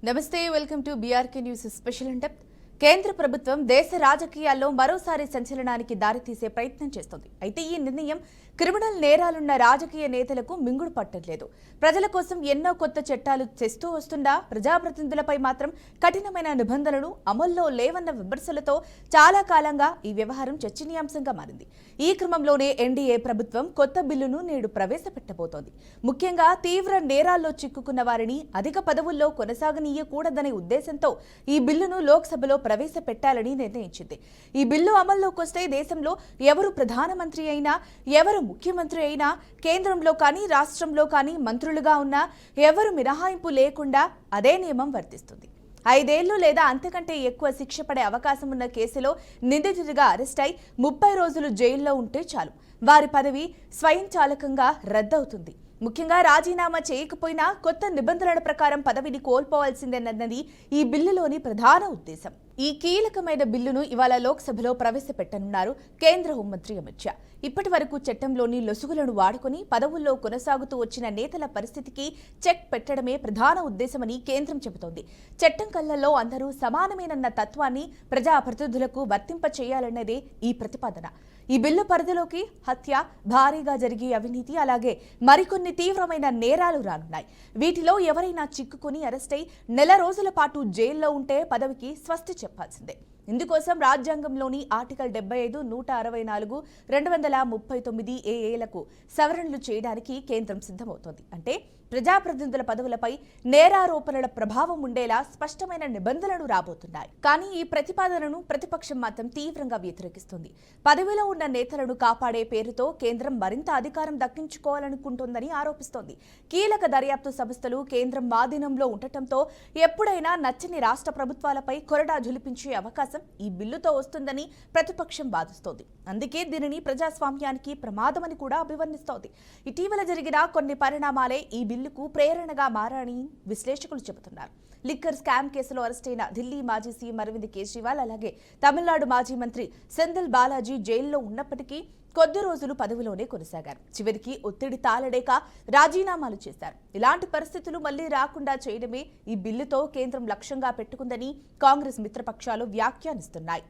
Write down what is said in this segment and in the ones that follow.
నమస్తే welcome to BRK news special in depth. కేంద్ర ప్రభుత్వం దేశ రాజకీయాల్లో మరోసారి సంచలనానికి దారితీసే ప్రయత్నం చేస్తోంది. అయితే ఈ నిర్ణయం క్రిమినల్ నేరాలున్న రాజకీయ నేతలకు మింగుడు పట్టలేదు. ప్రజల కోసం ఎన్నో కొత్త చట్టాలు తెస్తూ వస్తుందా ప్రజాప్రతినిధులపై మాత్రం కఠినమైన నిబంధనలు అమల్లో లేవన్న విమర్శలతో చాలా కాలంగా ఈ వ్యవహారం చర్చనీయాంశంగా మారింది. ఈ క్రమంలోనే ఎన్డీఏ ప్రభుత్వం కొత్త బిల్లును నేడు ప్రవేశపెట్టబోతోంది. ముఖ్యంగా తీవ్ర నేరాల్లో చిక్కుకున్న వారిని అధిక పదవుల్లో కొనసాగనీయకూడదనే ఉద్దేశంతో ఈ బిల్లును లోక్సభలో ప్రవేశపెట్టాలని నిర్ణయించింది. ఈ బిల్లు అమల్లోకి వస్తే దేశంలో ఎవరు ప్రధానమంత్రి అయినా, ఎవరు ముఖ్యమంత్రి అయినా, కేంద్రంలో కానీ రాష్ట్రంలో కానీ మంత్రులుగా ఉన్నా ఎవరు మినహాయింపు లేకుండా అదే నియమం వర్తిస్తుంది. 5 ఏళ్లు లేదా అంతకంటే ఎక్కువ శిక్ష పడే అవకాశం ఉన్న కేసులో నిందితుడిగా అరెస్ట్ అయి 30 రోజులు జైల్లో ఉంటే చాలు, వారి పదవి స్వయంచాలకంగా రద్దవుతుంది. ముఖ్యంగా రాజీనామా చేయకపోయినా కొత్త నిబంధనల ప్రకారం పదవిని కోల్పోవాల్సిందేనన్నది ఈ బిల్లులోని ప్రధాన ఉద్దేశం. ఈ కీలకమైన బిల్లును ఇవాళ లోక్సభలో ప్రవేశపెట్టనున్నారు కేంద్ర హోంమంత్రి అమిత్ షా. ఇప్పటి వరకు చట్టంలోని లొసుగులను వాడుకొని పదవుల్లో కొనసాగుతూ వచ్చిన నేతల పరిస్థితికి చెక్ పెట్టడమే ప్రధాన ఉద్దేశమని కేంద్రం చెబుతోంది. చట్టం కళ్లలో అందరూ సమానమేనన్న తత్వాన్ని ప్రజాప్రతినిధులకు వర్తింప చేయాలన్నదే ఈ ప్రతిపాదన. ఈ బిల్లు పరిధిలోకి హత్య, భారీగా జరిగే అవినీతి, అలాగే మరికొన్ని తీవ్రమైన నేరాలు రానున్నాయి. వీటిలో ఎవరైనా చిక్కుకుని అరెస్టై నెల రోజుల పాటు జైల్లో ఉంటే పదవికి స్వస్తి చెప్పాల్సిందే. ఇందుకోసం రాజ్యాంగంలోని ఆర్టికల్ 75, 164, 239 ఏఏలకు సవరణలు చేయడానికి కేంద్రం సిద్ధమవుతోంది. అంటే ప్రజాప్రతినిధుల పదవులపై నేరారోపణల ప్రభావం ఉండేలా స్పష్టమైన నిబంధనలు రాబోతున్నాయి. కానీ ఈ ప్రతిపాదనను ప్రతిపక్షం మాత్రం తీవ్రంగా వ్యతిరేకిస్తుంది. పదవిలో ఉన్న నేతలను కాపాడే పేరుతో కేంద్రం మరింత అధికారం దక్కించుకోవాలనుకుంటోందని ఆరోపిస్తోంది. కీలక దర్యాప్తు సంస్థలు కేంద్రం ఆధీనంలో ఉండటంతో ఎప్పుడైనా నచ్చని రాష్ట్ర ప్రభుత్వాలపై కొరడా జులిపించే అవకాశం ఈ బిల్లుతో వస్తుందని ప్రతిపక్షం వాదిస్తోంది. అందుకే దీనిని ప్రజాస్వామ్యానికి ప్రమాదమని కూడా అభివర్ణిస్తోంది. ఇటీవల జరిగిన కొన్ని పరిణామాలే ఈ బిల్లుకు ప్రేరణగా మారని విశ్లేషకులు చెబుతున్నారు. లిక్కర్ స్కామ్ కేసులో అరెస్టైన ఢిల్లీ మాజీ సీఎం అరవింద్ కేజ్రీవాల్, అలాగే తమిళనాడు మాజీ మంత్రి సెంధిల్ బాలాజీ జైల్లో ఉన్నప్పటికీ కొద్ది రోజులు పదవిలోనే కొనసాగారు. చివరికి ఒత్తిడి తాళలేక రాజీనామాలు చేశారు. ఇలాంటి పరిస్థితులు మళ్లీ రాకుండా చేయడమే ఈ బిల్లుతో కేంద్రం లక్ష్యంగా పెట్టుకుందని కాంగ్రెస్ మిత్రపక్షాలు వ్యాఖ్యానిస్తున్నాయి.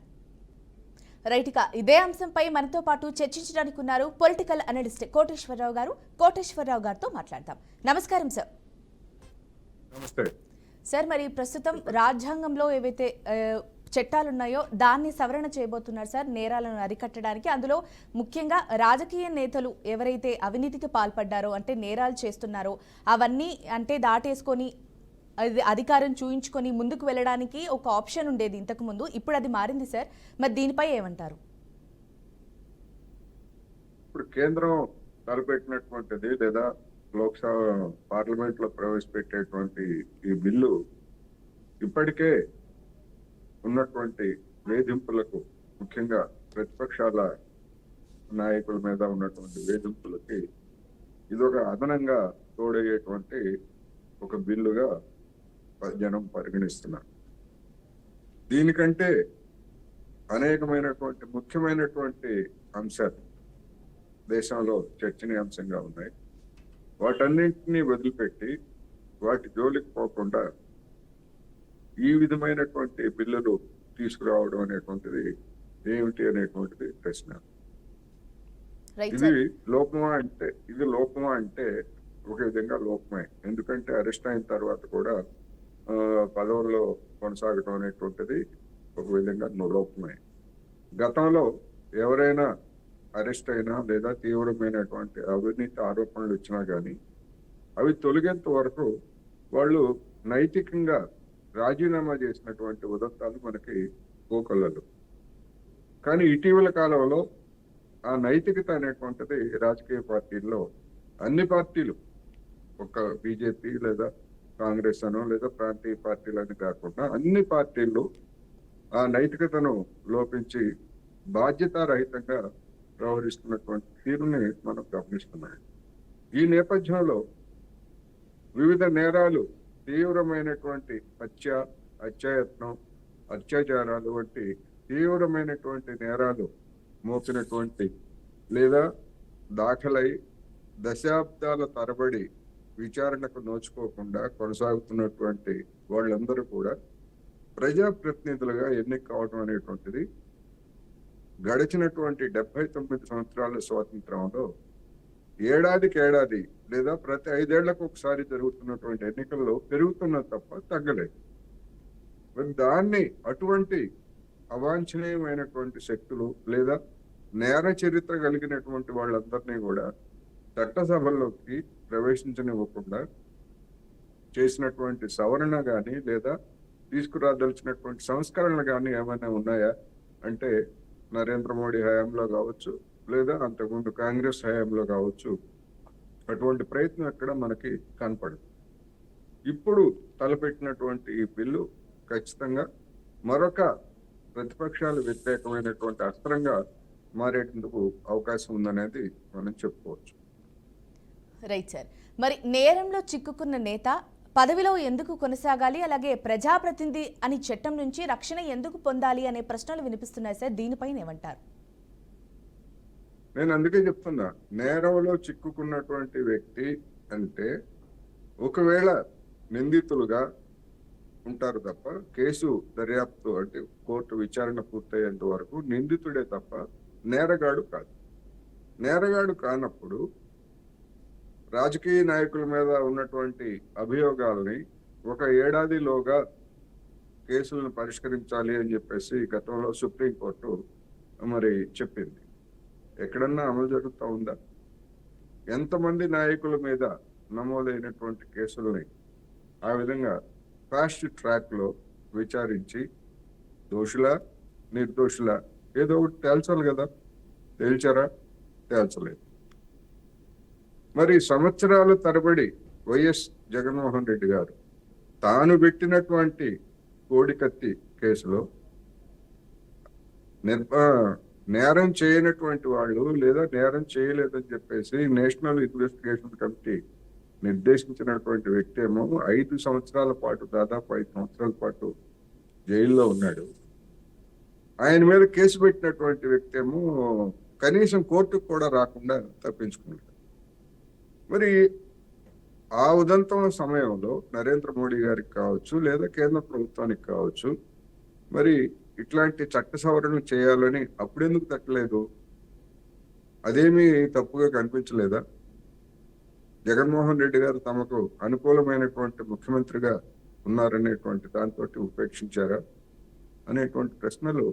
రైట్గా ఇదే అంశంపై మనతో పాటు చర్చించడానికి ఉన్నారు పొలిటికల్ అనలిస్ట్ కోటేశ్వరరావు గారు. కోటేశ్వరరావు గారితో మాట్లాడతాం. నమస్కారం సార్. నమస్తే సార్, మరి ప్రస్తుతం రాజ్యాంగంలో ఏవైతే చట్టాలు ఉన్నాయో దాన్ని సవరణ చేయబోతున్నారు సార్ నేరాలను అరికట్టడానికి. అందులో ముఖ్యంగా రాజకీయ నేతలు ఎవరైతే అవినీతికి పాల్పడ్డారో, అంటే నేరాలు చేస్తున్నారో, అవన్నీ అంటే దాటేసుకొని అధికారం చూయించుకొని ముందుకు వెళ్ళడానికి ఒక ఆప్షన్ ఉండేది ఇంతకు ముందు. ఇప్పుడు అది మారింది సార్. మరి దీనిపై ఏమంటారు? ఇప్పుడు కేంద్రం తలపెట్టినటువంటిది లేదా లోక్సభ పార్లమెంట్ లో ప్రవేశపెట్టేటువంటి ఈ బిల్లు ఇప్పటికే ఉన్నటువంటి వేధింపులకు, ముఖ్యంగా ప్రతిపక్షాల నాయకుల మీద ఉన్నటువంటి వేధింపులకి ఇదొక అదనంగా తోడయ్యేటువంటి ఒక బిల్లుగా జనం పరిగణిస్తున్నారు. దీనికంటే అనేకమైనటువంటి ముఖ్యమైనటువంటి అంశాలు దేశంలో చర్చనీయాంశంగా ఉన్నాయి. వాటన్నింటినీ వదిలిపెట్టి వాటి జోలికి పోకుండా ఈ విధమైనటువంటి బిల్లులు తీసుకురావడం అనేటువంటిది ఏమిటి అనేటువంటిది ప్రశ్న. ఇది లోపమా అంటే ఒక విధంగా లోపమే. ఎందుకంటే అరెస్ట్ అయిన తర్వాత కూడా పదవుల్లో కొనసాగడం అనేటువంటిది ఒక విధంగా లోపమే. గతంలో ఎవరైనా అరెస్ట్ అయినా లేదా తీవ్రమైనటువంటి అవినీతి ఆరోపణలు వచ్చినా కానీ అవి తొలగేంత వరకు వాళ్ళు నైతికంగా రాజీనామా చేసినటువంటి ఉదంతాలు మనకి కోకొల్లలు. కానీ ఇటీవల కాలంలో ఆ నైతికత అనేటువంటిది రాజకీయ పార్టీల్లో అన్ని పార్టీలు, ఒక బీజేపీ లేదా కాంగ్రెస్ అనో లేదా ప్రాంతీయ పార్టీలని కాకుండా అన్ని పార్టీలు ఆ నైతికతను లోపించి బాధ్యతారహితంగా వ్యవహరిస్తున్నటువంటి తీరుని మనం గమనిస్తున్నాం. ఈ నేపథ్యంలో వివిధ నేరాలు, తీవ్రమైనటువంటి హత్యాయత్నం, అత్యాచారాలు వంటి తీవ్రమైనటువంటి నేరాలు మోపినటువంటి లేదా దాఖలై దశాబ్దాల తరబడి విచారణకు నోచుకోకుండా కొనసాగుతున్నటువంటి వాళ్ళందరూ కూడా ప్రజాప్రతినిధులుగా ఎన్నిక కావడం అనేటువంటిది గడిచినటువంటి 79 సంవత్సరాల స్వాతంత్రంలో ఏడాదికి ఏడాది లేదా ప్రతి 5 ఏళ్లకు ఒకసారి జరుగుతున్నటువంటి ఎన్నికల్లో పెరుగుతున్నది తప్ప తగ్గలేదు. మరి దాన్ని అటువంటి అవాంఛనీయమైనటువంటి శక్తులు లేదా నేర చరిత్ర కలిగినటువంటి వాళ్ళందరినీ కూడా చట్టసభల్లోకి ప్రవేశించనివ్వకుండా చేసినటువంటి సవరణ కానీ లేదా తీసుకురాదలిచినటువంటి సంస్కరణలు కానీ ఏమైనా ఉన్నాయా అంటే నరేంద్ర మోడీ హయాంలో కావచ్చు లేదా అంతకుముందు కాంగ్రెస్ హయాంలో కావచ్చు అటువంటి ప్రయత్నం ఎక్కడ మనకి కనపడదు. ఇప్పుడు తలపెట్టినటువంటి ఈ బిల్లు ఖచ్చితంగా మరొక ప్రతిపక్షాలు వ్యతిరేకమైనటువంటి అస్త్రంగా మారేందుకు అవకాశం ఉందనేది మనం చెప్పుకోవచ్చు. Right sir. మరి నేరంలో చిక్కుకున్న నేత పదవిలో ఎందుకు కొనసాగాలి, అలాగే ప్రజాప్రతినిధి అని చట్టం నుంచి రక్షణ ఎందుకు పొందాలి అనే ప్రశ్నలు వినిపిస్తున్నాయి సార్. దీనిపైన ఏమంటారు? నేను అందుకే చెప్తున్నా, నేరంలో చిక్కుకున్నటువంటి వ్యక్తి అంటే ఒకవేళ నిందితులుగా ఉంటారు తప్ప కేసు దర్యాప్తు అంటే కోర్టు విచారణ పూర్తయ్యేంత వరకు నిందితుడే తప్ప నేరగాడు కాదు. నేరగాడు కానప్పుడు రాజకీయ నాయకుల మీద ఉన్నటువంటి అభియోగాల్ని ఒక ఏడాదిలోగా కేసులను పరిష్కరించాలి అని చెప్పేసి గతంలో సుప్రీంకోర్టు మరి చెప్పింది. ఎక్కడన్నా అమలు జరుగుతూ ఉందా? ఎంతమంది నాయకుల మీద నమోదైనటువంటి కేసుల్ని ఆ విధంగా ఫాస్ట్ ట్రాక్ లో విచారించి దోషుల నిర్దోషుల ఏదో ఒకటి తేల్చాలి కదా. తేల్చారా? తేల్చలేదు. మరి సంవత్సరాల తరబడి వైఎస్ జగన్మోహన్ రెడ్డి గారు తాను పెట్టినటువంటి కోడికత్తి కేసులో నేరం చేయనటువంటి వాళ్ళు లేదా నేరం చేయలేదని చెప్పేసి నేషనల్ ఇన్వెస్టిగేషన్ కమిటీ నిర్దేశించినటువంటి వ్యక్తి ఏమో 5 సంవత్సరాల పాటు దాదాపు 5 సంవత్సరాల పాటు జైల్లో ఉన్నాడు. ఆయన మీద కేసు పెట్టినటువంటి వ్యక్తి ఏమో కనీసం కోర్టుకు కూడా రాకుండా తప్పించుకున్నాడు. మరి ఆ ఉదంతం సమయంలో నరేంద్ర మోడీ గారికి కావచ్చు లేదా కేంద్ర ప్రభుత్వానికి కావచ్చు మరి ఇట్లాంటి చట్ట సవరణలు చేయాలని అప్పుడెందుకు తట్టలేదు? అదేమీ తప్పుగా కనిపించలేదా? జగన్మోహన్ రెడ్డి గారు తమకు అనుకూలమైనటువంటి ముఖ్యమంత్రిగా ఉన్నారనేటువంటి దాంతో ఉపేక్షించారా అనేటువంటి ప్రశ్నలు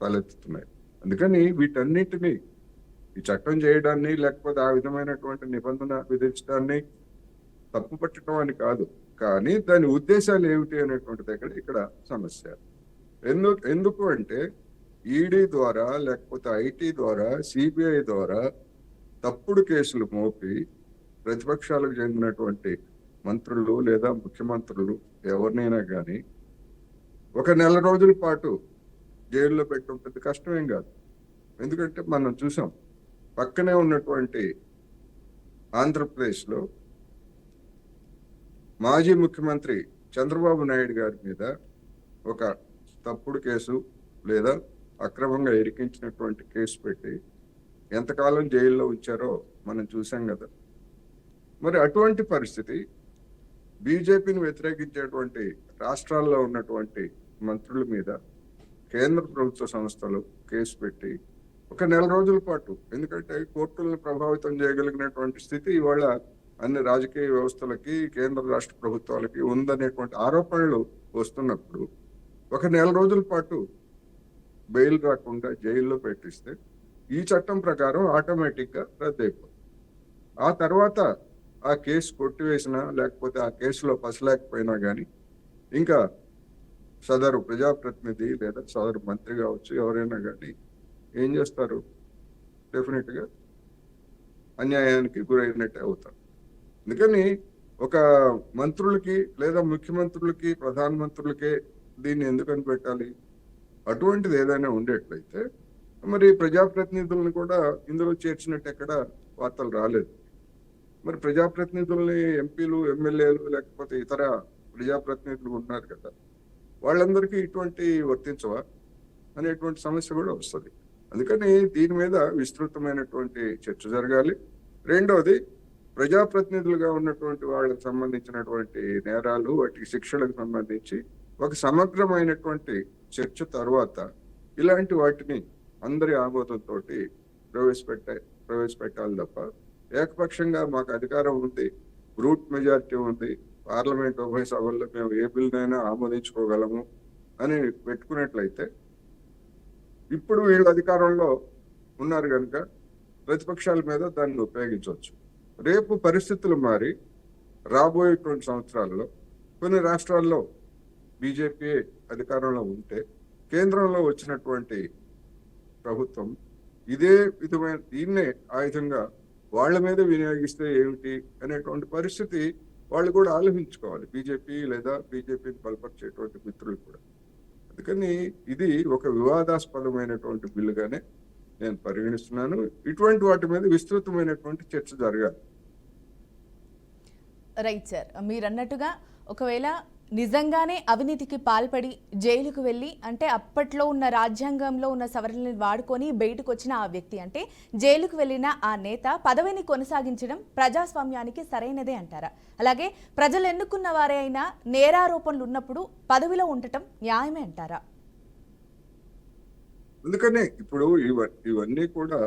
తలెత్తుతున్నాయి. అందుకని వీటన్నిటినీ ఈ చట్టం చేయడాన్ని లేకపోతే ఆ విధమైనటువంటి నిబంధన విధించడాన్ని తప్పు పట్టడం అని కాదు, కానీ దాని ఉద్దేశాలు ఏమిటి అనేటువంటి దగ్గర ఇక్కడ సమస్య. ఎందుకు అంటే ఈడీ ద్వారా లేకపోతే ఐటీ ద్వారా సిబిఐ ద్వారా తప్పుడు కేసులు మోపి ప్రతిపక్షాలకు చెందినటువంటి మంత్రులు లేదా ముఖ్యమంత్రులు ఎవరినైనా కానీ 1 నెల రోజుల పాటు జైల్లో పెట్టడం పెద్ద కష్టమేం కాదు. ఎందుకంటే మనం చూసాం పక్కనే ఉన్నటువంటి ఆంధ్రప్రదేశ్లో మాజీ ముఖ్యమంత్రి చంద్రబాబు నాయుడు గారి మీద ఒక తప్పుడు కేసు లేదా అక్రమంగా ఇరికించినటువంటి కేసు పెట్టి ఎంతకాలం జైల్లో ఉంచారో మనం చూసాం కదా. మరి అటువంటి పరిస్థితి బీజేపీని వ్యతిరేకించేటువంటి రాష్ట్రాల్లో ఉన్నటువంటి మంత్రుల మీద కేంద్ర ప్రభుత్వ సంస్థలు కేసు పెట్టి 1 నెల రోజుల పాటు, ఎందుకంటే కోర్టులను ప్రభావితం చేయగలిగినటువంటి స్థితి ఇవాళ అన్ని రాజకీయ వ్యవస్థలకి కేంద్ర రాష్ట్ర ప్రభుత్వాలకి ఉందనేటువంటి ఆరోపణలు వస్తున్నప్పుడు 1 నెల రోజుల పాటు బెయిల్ రాకుండా జైల్లో పెట్టిస్తే ఈ చట్టం ప్రకారం ఆటోమేటిక్ గా రద్దయిపోతుంది. ఆ తర్వాత ఆ కేసు కొట్టివేసినా లేకపోతే ఆ కేసులో పసలేకపోయినా కానీ ఇంకా సదరు ప్రజాప్రతినిధి లేదా సదరు మంత్రి కావచ్చు ఎవరైనా కానీ ఏం చేస్తారు? డెఫినెట్ గా అన్యాయానికి గురైనట్టే అవుతారు. అందుకని ఒక మంత్రులకి లేదా ముఖ్యమంత్రులకి ప్రధానమంత్రులకే దీన్ని ఎందుకని పెట్టాలి? అటువంటిది ఏదైనా ఉండేట్లయితే మరి ప్రజాప్రతినిధులను కూడా ఇందులో చేర్చినట్టు ఎక్కడ వార్తలు రాలేదు. మరి ప్రజాప్రతినిధుల్ని ఎంపీలు ఎమ్మెల్యేలు లేకపోతే ఇతర ప్రజాప్రతినిధులు ఉన్నారు కదా, వాళ్ళందరికీ ఇటువంటి వర్తించవా అనేటువంటి సమస్య కూడా వస్తుంది. అందుకని దీని మీద విస్తృతమైనటువంటి చర్చ జరగాలి. రెండవది ప్రజాప్రతినిధులుగా ఉన్నటువంటి వాళ్ళకి సంబంధించినటువంటి నేరాలు, వాటికి శిక్షలకు సంబంధించి ఒక సమగ్రమైనటువంటి చర్చ తర్వాత ఇలాంటి వాటిని అందరి ఆమోదంతో ప్రవేశపెట్టాలి తప్ప ఏకపక్షంగా మాకు అధికారం ఉంది, బ్రూట్ మెజారిటీ ఉంది, పార్లమెంట్ ఉభయ సభల్లో మేము ఏ బిల్నైనా ఆమోదించుకోగలము అని పెట్టుకున్నట్లయితే ఇప్పుడు వీళ్ళు అధికారంలో ఉన్నారు కనుక ప్రతిపక్షాల మీద దాన్ని ఉపయోగించవచ్చు. రేపు పరిస్థితులు మారి రాబోయేటువంటి సంవత్సరాల్లో కొన్ని రాష్ట్రాల్లో బీజేపీ అధికారంలో ఉంటే కేంద్రంలో వచ్చినటువంటి ప్రభుత్వం ఇదే విధమైన దీన్నే ఆయుధంగా వాళ్ళ మీద వినియోగిస్తే ఏమిటి అనేటువంటి పరిస్థితి వాళ్ళు కూడా ఆలోచించుకోవాలి, బీజేపీ లేదా బీజేపీని బలపరిచేటువంటి మిత్రులు కూడా. అందుకని ఇది ఒక వివాదాస్పదమైనటువంటి బిల్లుగానే నేను పరిగణిస్తున్నాను. ఇటువంటి వాటి మీద విస్తృతమైనటువంటి చర్చ జరగాలి. రైట్ సార్, మీరు అన్నట్టుగా ఒకవేళ నిజంగానే అవినీతికి పాల్పడి జైలుకు వెళ్ళి, అంటే అప్పట్లో ఉన్న రాజ్యాంగంలో ఉన్న సవరణలను వాడుకొని బయటకు వచ్చిన ఆ వ్యక్తి, అంటే జైలుకు వెళ్ళిన ఆ నేత పదవిని కొనసాగించడం ప్రజాస్వామ్యానికి సరైనదే అంటారా? అలాగే ప్రజలు ఎన్నుకున్న వారే అయినా నేరారోపణలు ఉన్నప్పుడు పదవిలో ఉండటం న్యాయమే అంటారా? అందుకనే ఇప్పుడు ఇవన్నీ కూడా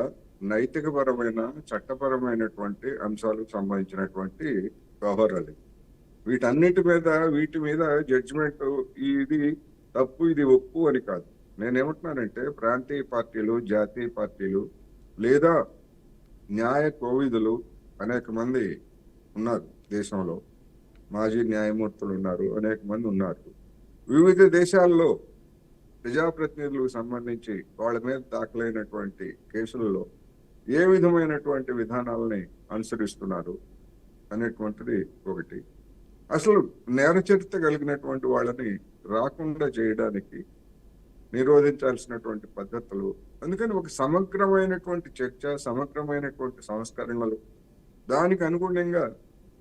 నైతికపరమైన చట్టపరమైనటువంటి అంశాలకు సంబంధించినటువంటి వ్యవహారాలు. వీటి మీద జడ్జిమెంట్ ఇది తప్పు ఇది ఒప్పు అని కాదు. నేనేమంటున్నానంటే ప్రాంతీయ పార్టీలు, జాతీయ పార్టీలు లేదా న్యాయ కోవిదులు అనేక మంది ఉన్నారు దేశంలో, మాజీ న్యాయమూర్తులు ఉన్నారు, అనేక మంది ఉన్నారు. వివిధ దేశాల్లో ప్రజాప్రతినిధులకు సంబంధించి వాళ్ళ మీద దాఖలైనటువంటి కేసులలో ఏ విధమైనటువంటి విధానాలని అనుసరిస్తున్నారు అనేటువంటిది ఒకటి. అసలు నేర చరిత్ర కలిగినటువంటి వాళ్ళని రాకుండా చేయడానికి నిరోధించాల్సినటువంటి పద్ధతులు. అందుకని ఒక సమగ్రమైనటువంటి చర్చ, సమగ్రమైనటువంటి సంస్కరణలు, దానికి అనుగుణంగా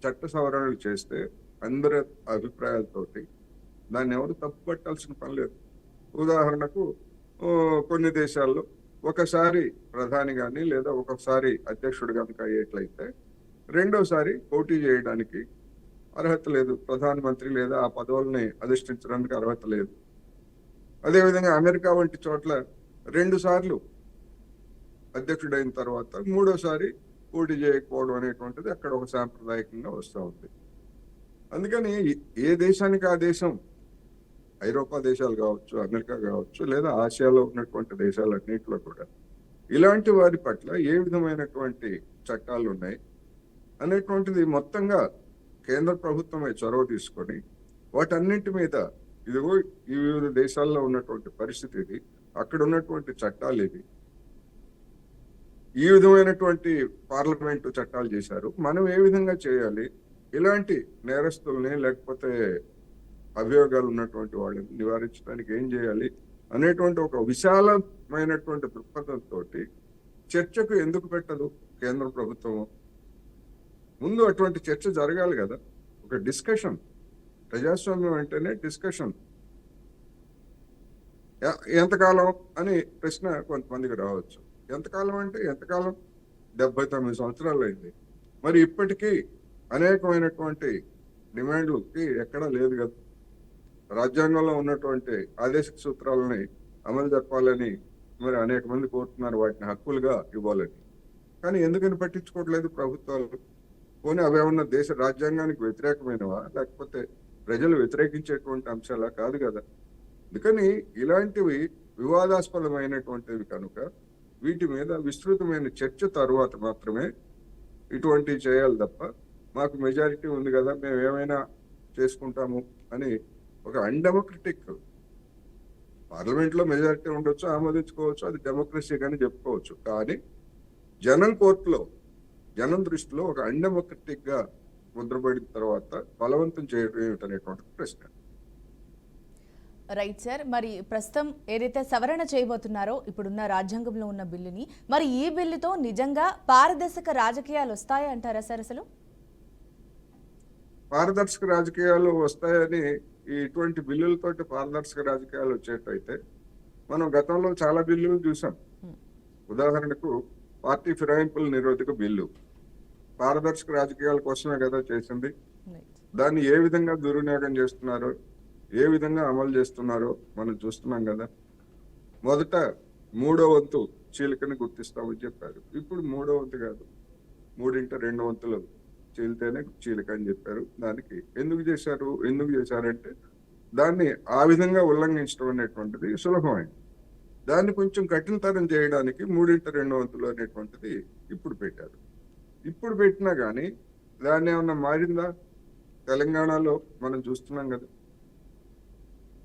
చట్ట సవరణలు చేస్తే అందరి అభిప్రాయాలతోటి దాన్ని ఎవరు తప్పు పట్టాల్సిన పని లేదు. ఉదాహరణకు కొన్ని దేశాల్లో ఒకసారి ప్రధాని కానీ లేదా ఒకసారి అధ్యక్షుడు కనుక అయ్యేట్లయితే రెండోసారి పోటీ చేయడానికి అర్హత లేదు, ప్రధానమంత్రి లేదా ఆ పదవుల్ని అధిష్ఠించడానికి అర్హత లేదు. అదేవిధంగా అమెరికా వంటి చోట్ల 2 సార్లు అధ్యక్షుడైన తర్వాత 3వసారి పోటీ చేయకపోవడం అనేటువంటిది అక్కడ ఒక సాంప్రదాయకంగా వస్తూ ఉంది. అందుకని ఏ దేశానికి ఆ దేశం, ఐరోపా దేశాలు కావచ్చు, అమెరికా కావచ్చు, లేదా ఆసియాలో ఉన్నటువంటి దేశాలన్నింటిలో కూడా ఇలాంటి వారి పట్ల ఏ విధమైనటువంటి చట్టాలు ఉన్నాయి అనేటువంటిది మొత్తంగా కేంద్ర ప్రభుత్వమే చొరవ తీసుకొని వాటన్నింటి మీద ఇదిగో ఈ వివిధ దేశాల్లో ఉన్నటువంటి పరిస్థితి ఇది, అక్కడ ఉన్నటువంటి చట్టాలు ఇవి, ఈ విధమైనటువంటి పార్లమెంటు చట్టాలు చేశారు, మనం ఏ విధంగా చేయాలి, ఇలాంటి నేరస్తుల్ని లేకపోతే అభియోగాలు ఉన్నటువంటి వాళ్ళని నివారించడానికి ఏం చేయాలి అనేటువంటి ఒక విశాలమైనటువంటి దృక్పథంతో చర్చకు ఎందుకు పెట్టదు కేంద్ర ప్రభుత్వం? ముందు అటువంటి చర్చ జరగాలి కదా, ఒక డిస్కషన్. ప్రజాస్వామ్యం అంటేనే డిస్కషన్. ఎంతకాలం అని ప్రశ్న కొంతమందికి రావచ్చు. ఎంతకాలం అంటే ఎంతకాలం? 79 సంవత్సరాలు అయింది. మరి ఇప్పటికీ అనేకమైనటువంటి డిమాండ్లకి ఎక్కడా లేదు కదా. రాజ్యాంగంలో ఉన్నటువంటి ఆదేశిక సూత్రాలని అమలు జరపాలని మరి అనేక మంది కోరుతున్నారు, వాటిని హక్కులుగా ఇవ్వాలని. కానీ ఎందుకని పట్టించుకోవట్లేదు ప్రభుత్వాలు? పోనీ అవేమన్నా దేశ రాజ్యాంగానికి వ్యతిరేకమైనవా, లేకపోతే ప్రజలు వ్యతిరేకించేటువంటి అంశాలా? కాదు కదా. అందుకని ఇలాంటివి వివాదాస్పదమైనటువంటివి కనుక వీటి మీద విస్తృతమైన చర్చ తర్వాత మాత్రమే ఇటువంటివి చేయాలి తప్ప మాకు మెజారిటీ ఉంది కదా మేము ఏమైనా చేసుకుంటాము అని ఒక అన్డెమోక్రటిక్, పార్లమెంట్లో మెజారిటీ ఉండొచ్చు, ఆమోదించుకోవచ్చు, అది డెమోక్రసీ కానీ చెప్పుకోవచ్చు. కానీ జనం కోర్టులో, జనం దృష్టిలో ఒక అన్డెమోక్రటిక్ గా ముద్రపడిన తర్వాత బలవంతం చేయడం ఏమిటనేటువంటి ప్రశ్న. రైట్ సార్, మరి ప్రస్తుతం ఏదైతే సవరణ చేయబోతున్నారో ఇప్పుడున్న రాజ్యాంగంలో ఉన్న బిల్లుని, మరి ఈ బిల్లుతో నిజంగా పారదర్శక రాజకీయాలు వస్తాయా అంటారా సార్? అసలు పారదర్శక రాజకీయాలు వస్తాయని, ఇటువంటి బిల్లులతోటి పారదర్శక రాజకీయాలు వచ్చేటైతే మనం గతంలో చాలా బిల్లులు చూసాం. ఉదాహరణకు పార్టీ ఫిరాయింపుల నిరోధక బిల్లు, పారదర్శక రాజకీయాల కోసమే కదా చేసింది. రైట్. దాన్ని ఏ విధంగా దుర్వినియోగం చేస్తున్నారో, ఏ విధంగా అమలు చేస్తున్నారో మనం చూస్తున్నాం కదా. మొదట 3వ వంతు చీలికని గుర్తిస్తామని చెప్పారు. ఇప్పుడు 3వ వంతు కాదు, 3/2 వంతులు చీలితేనే చీలిక అని చెప్పారు. దానికి ఎందుకు చేశారంటే దాన్ని ఆ విధంగా ఉల్లంఘించడం అనేటువంటిది సులభమైంది. దాన్ని కొంచెం కఠినతరం చేయడానికి 3/2 వంతులు అనేటువంటిది ఇప్పుడు పెట్టారు. ఇప్పుడు పెట్టినా కానీ దాన్ని ఏమన్నా మారిందా? తెలంగాణలో మనం చూస్తున్నాం కదా.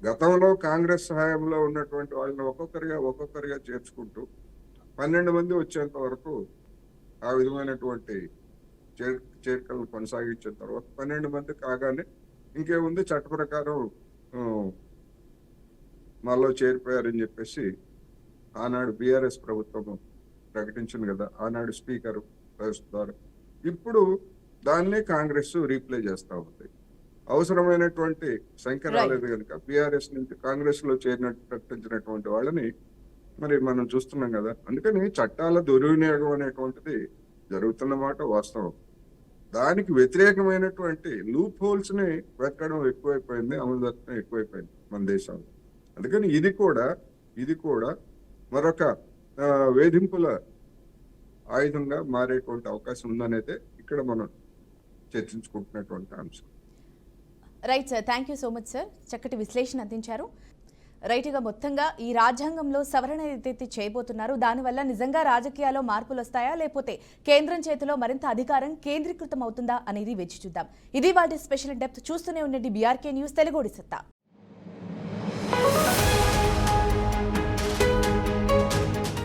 గతంలో కాంగ్రెస్ సహాయంలో ఉన్నటువంటి వాళ్ళని ఒక్కొక్కరిగా చేర్చుకుంటూ 12 మంది వచ్చేంత వరకు ఆ విధమైనటువంటి చేరికలను కొనసాగించిన తర్వాత 12 మంది కాగానే ఇంకేముంది, చట్ట ప్రకారం మాలో చేరిపోయారని చెప్పేసి ఆనాడు బీఆర్ఎస్ ప్రభుత్వం ప్రకటించింది కదా, ఆనాడు స్పీకర్ ద్వారా. ఇప్పుడు దాన్నే కాంగ్రెస్ రీప్లే చేస్తా ఉంది. అవసరమైనటువంటి సంఖ్య రాలేదు కనుక బీఆర్ఎస్ నుంచి కాంగ్రెస్ లో చేరినట్టు ప్రకటించినటువంటి వాళ్ళని మరి మనం చూస్తున్నాం కదా. అందుకని చట్టాల దుర్వినియోగం అనేటువంటిది జరుగుతున్న మాట వాస్తవం. దానికి వ్యతిరేకమైనటువంటి లూప్ హోల్స్ ని వెతకడం ఎక్కువైపోయింది, అమలు జరపడం ఎక్కువైపోయింది మన దేశంలో. అందుకని ఇది కూడా మరొక వేధింపుల ఆయుధంగా మారేటువంటి అవకాశం ఉందనేదే ఇక్కడ మనం చర్చించుకుంటున్నటువంటి అంశం. Right sir, thank you so much sir, చక్కటి విశ్లేషణ అందించారు. రైట్గా మొత్తంగా ఈ రాజ్యాంగంలో సవరణ ఏదైతే చేయబోతున్నారు దానివల్ల నిజంగా రాజకీయాల్లో మార్పులు వస్తాయా, లేకపోతే కేంద్రం చేతిలో మరింత అధికారం కేంద్రీకృతం అవుతుందా అనేది వేచి చూద్దాం. ఇది వాటి స్పెషల్ డెప్త్. చూస్తూనే ఉండండి బీఆర్కే న్యూస్ తెలుగు సత్తా.